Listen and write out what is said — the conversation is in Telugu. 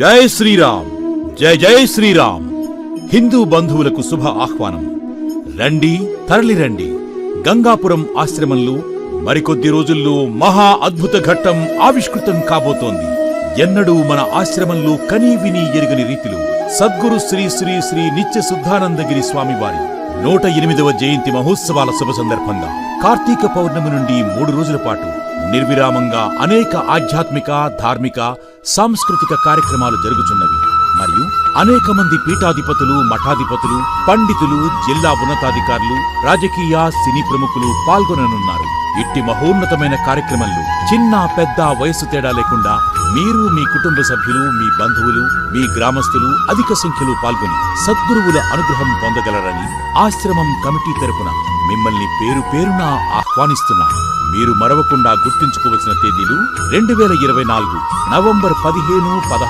జై శ్రీరామ్, జై జై శ్రీరామ్. హిందూ బంధువులకు శుభ ఆహ్వానం. రండి, తరలిరండి. గంగాపురం ఆశ్రమంలో మరికొద్ది రోజుల్లో మహా అద్భుత ఘట్టం ఆవిష్కృతం కాబోతోంది. ఎన్నడూ మన ఆశ్రమంలో కనీ విని ఎరుగని రీతిలో సద్గురు శ్రీ శ్రీ శ్రీ నిత్య శుద్ధానందగిరి స్వామివారి 108వ జయంతి మహోత్సవాల శుభ సందర్భంగా కార్తీక పౌర్ణమి నుండి 3 రోజుల పాటు నిర్విరామంగా అనేక ఆధ్యాత్మిక, ధార్మిక, సాంస్కృతిక కార్యక్రమాలు జరుగుతున్నవి. మరియు అనేక మంది పీఠాధిపతులు, మఠాధిపతులు, పండితులు, జిల్లా ఉన్నతాధికారులు, రాజకీయ, సినీ ప్రముఖులు పాల్గొననున్నారు. ఇట్టి మహోన్నతమైన కార్యక్రమంలో చిన్న పెద్ద వయసు తేడా లేకుండా మీరు, మీ కుటుంబ సభ్యులు, మీ బంధువులు, మీ గ్రామస్తులు అధిక సంఖ్యలో పాల్గొని సద్గురువుల అనుగ్రహం పొందగలరని ఆశ్రమం కమిటీ తరపున మిమ్మల్ని పేరు పేరున ఆహ్వానిస్తున్నాం. మీరు మరవకుండా గుర్తుంచుకోవలసిన తేదీలు 2024 నవంబర్ 15, 16